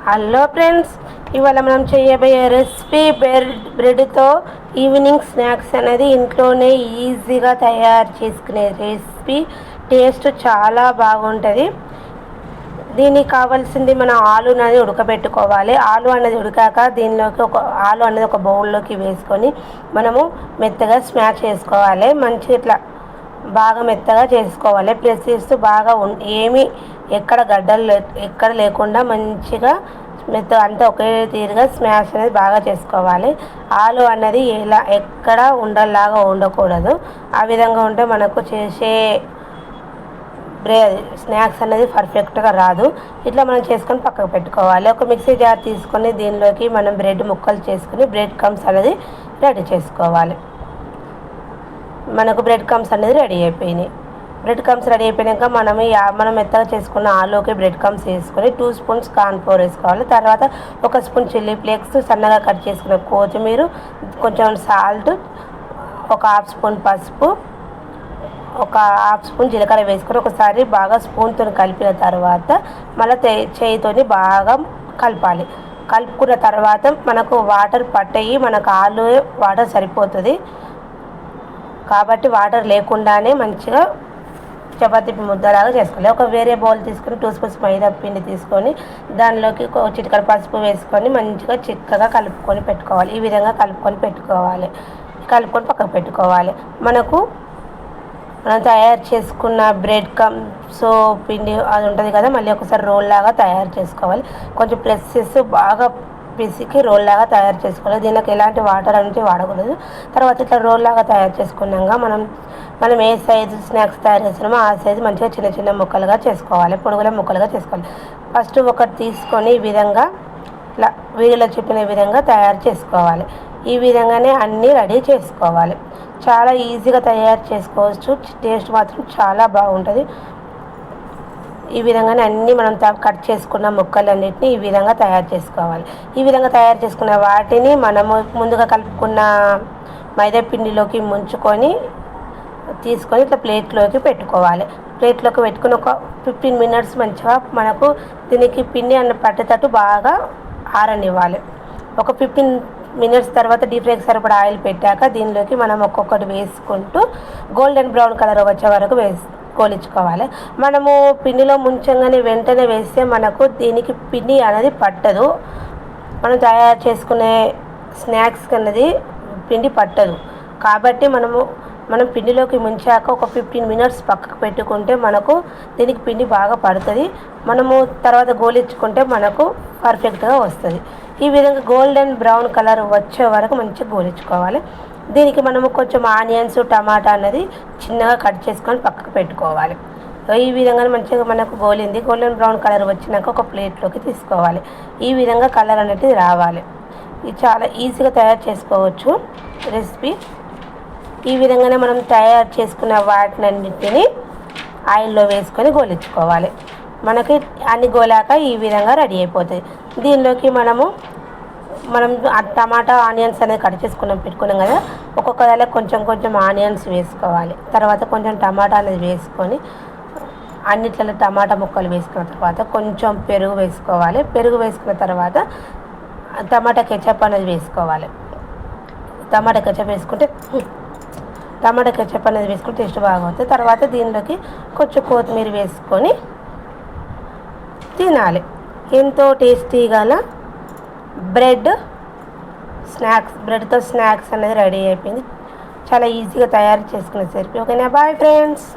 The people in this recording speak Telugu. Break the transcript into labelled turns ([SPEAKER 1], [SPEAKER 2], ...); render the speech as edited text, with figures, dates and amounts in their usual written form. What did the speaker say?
[SPEAKER 1] హలో ఫ్రెండ్స్, ఇవాళ మనం చేయబోయే రెసిపీ బ్రెడ్తో ఈవినింగ్ స్నాక్స్ అనేది ఇంట్లోనే ఈజీగా తయారు చేసుకునే రెసిపీ. టేస్ట్ చాలా బాగుంటుంది. దీనికి కావాల్సింది మన ఆలు అనేది ఉడకబెట్టుకోవాలి. ఆలు అనేది ఉడికాక దీనిలోకి ఆలు అనేది ఒక బౌల్లోకి వేసుకొని మనము మెత్తగా స్మాష్ చేసుకోవాలి. మంచిగా ఇట్లా బాగా మెత్తగా చేసుకోవాలి. ప్రెస్ చేస్తూ బాగా ఏమీ ఎక్కడ లేకుండా మంచిగా మెత్తగా అంతా ఒకే తీరుగా స్మాష్ అనేది బాగా చేసుకోవాలి. ఆలు అన్నది ఎక్కడ ఉండలాగా ఉండకూడదు. ఆ విధంగా ఉంటే మనకు చేసే స్నాక్స్ అనేది పర్ఫెక్ట్గా రాదు. ఇట్లా మనం చేసుకొని పక్కకు పెట్టుకోవాలి. ఒక మిక్సీ జార్ తీసుకొని దీనిలోకి మనం బ్రెడ్ ముక్కలు చేసుకుని బ్రెడ్ క్రమ్స్ అనేది రెడీ చేసుకోవాలి. మనకు బ్రెడ్ క్రమ్స్ అనేది రెడీ అయిపోయినాయి. బ్రెడ్ క్రమ్స్ రెడీ అయిపోయాక మనం మెత్తగా చేసుకున్న ఆలుకి బ్రెడ్ క్రమ్స్ వేసుకొని 2 స్పూన్స్ కార్న్ఫ్లోర్ వేసుకోవాలి. తర్వాత 1 స్పూన్ చిల్లీ ఫ్లేక్స్, సన్నగా కట్ చేసుకున్న కొత్తిమీర, కొంచెం సాల్ట్, 1/2 స్పూన్ పసుపు, 1/2 స్పూన్ జీలకర్ర వేసుకొని ఒకసారి బాగా స్పూన్తో కలిపిన తర్వాత మళ్ళీ చేయితోని బాగా కలపాలి. కలుపుకున్న తర్వాత మనకు వాటర్ పట్టయి, మనకు ఆలు వాటర్ సరిపోతుంది కాబట్టి వాటర్ లేకుండానే మంచిగా చపాతీ ముద్దలాగా చేసుకోవాలి. ఒక వేరే బౌల్ తీసుకొని 2 స్పూన్స్ మైదా పిండి తీసుకొని దానిలోకి చిటికెడు పసుపు వేసుకొని మంచిగా చిక్కగా కలుపుకొని పెట్టుకోవాలి. ఈ విధంగా కలుపుకొని పక్కకు పెట్టుకోవాలి. మనం తయారు చేసుకున్న బ్రెడ్ క్రమ్స్ పిండి అది ఉంటుంది కదా, మళ్ళీ ఒకసారి రోల్ లాగా తయారు చేసుకోవాలి. కొంచెం ప్రెస్ చేస్తూ బాగా పిసికి రోల్ లాగా తయారు చేసుకోవాలి. దీనికి ఎలాంటి వాటర్ అనేది వాడకూడదు. తర్వాత ఇట్లా రోల్ లాగా తయారు చేసుకున్నాక మనం ఏ సైజు స్నాక్స్ తయారు చేస్తున్నామో ఆ సైజు మంచిగా చిన్న చిన్న ముక్కలుగా చేసుకోవాలి. పొడుగుల ముక్కలుగా చేసుకోవాలి. ఫస్ట్ ఒకటి తీసుకొని ఈ విధంగా ఇట్లా వీడియోలో చెప్పిన విధంగా తయారు చేసుకోవాలి. ఈ విధంగానే అన్నీ రెడీ చేసుకోవాలి. చాలా ఈజీగా తయారు చేసుకోవచ్చు. టేస్ట్ మాత్రం చాలా బాగుంటుంది. ఈ విధంగానే అన్నీ మనం కట్ చేసుకున్న ముక్కలన్నిటిని ఈ విధంగా తయారు చేసుకోవాలి. ఈ విధంగా తయారు చేసుకున్న వాటిని మనము ముందుగా కలుపుకున్న మైదా పిండిలోకి ముంచుకొని తీసుకొని ఇట్లా ప్లేట్లోకి పెట్టుకోవాలి. ప్లేట్లోకి పెట్టుకుని ఒక 15 మినిట్స్ మంచిగా మనకు దీనికి పిండి పట్టేటట్టు బాగా ఆరనివ్వాలి. ఒక 15 మినిట్స్ తర్వాత డీప్ ఫ్రైకి సరిపడా ఆయిల్ పెట్టాక దీనిలోకి మనం ఒక్కొక్కటి వేసుకుంటూ గోల్డెన్ బ్రౌన్ కలర్ వచ్చే వరకు కోలించుకోవాలి. మనము పిండిలో ముంచంగానే వెంటనే వేస్తే మనకు దీనికి పిండి అనేది పట్టదు. మనం తయారు చేసుకునే స్నాక్స్ అన్నది పిండి పట్టదు. కాబట్టి మనం పిండిలోకి ముంచాక ఒక 15 మినిట్స్ పక్కకు పెట్టుకుంటే మనకు దీనికి పిండి బాగా పడుతుంది. మనము తర్వాత గోలించుకుంటే మనకు పర్ఫెక్ట్గా వస్తుంది. ఈ విధంగా గోల్డెన్ బ్రౌన్ కలర్ వచ్చే వరకు మంచిగా గోలించుకోవాలి. దీనికి మనము కొంచెం ఆనియన్స్, టమాటా అనేది చిన్నగా కట్ చేసుకొని పక్కకు పెట్టుకోవాలి. ఈ విధంగా మంచిగా మనకు గోల్డెన్ బ్రౌన్ కలర్ వచ్చినాక ఒక ప్లేట్లోకి తీసుకోవాలి. ఈ విధంగా కలర్ అనేది రావాలి. ఇది చాలా ఈజీగా తయారు చేసుకోవచ్చు రెసిపీ. ఈ విధంగానే మనం తయారు చేసుకున్న వాటినన్నిటిని ఆయిల్లో వేసుకొని గోలించుకోవాలి. మనకి అన్ని గోలాక ఈ విధంగా రెడీ అయిపోతుంది. దీనిలోకి మనం టమాటా, ఆనియన్స్ అనేది కట్ పెట్టుకున్నాం కదా, ఒక్కొక్క దానికి కొంచెం ఆనియన్స్ వేసుకోవాలి. తర్వాత కొంచెం టమాటా అనేది వేసుకొని అన్నిట్లలో టమాటా ముక్కలు వేసుకున్న తర్వాత కొంచెం పెరుగు వేసుకోవాలి. పెరుగు వేసుకున్న తర్వాత టమాటా కెచప్ అనేది వేసుకోవాలి. టమాటా కెచప్ అనేది వేసుకుంటే టేస్ట్ బాగా అవుతుంది. తర్వాత దీనిలోకి కొంచెం కొత్తిమీర వేసుకొని తినాలి. ఎంతో టేస్టీగా బ్రెడ్తో స్నాక్స్ అనేది రెడీ అయిపోయింది. చాలా ఈజీగా తయారు చేసుకునే రెసిపీ. ఓకేనా? Bye friends.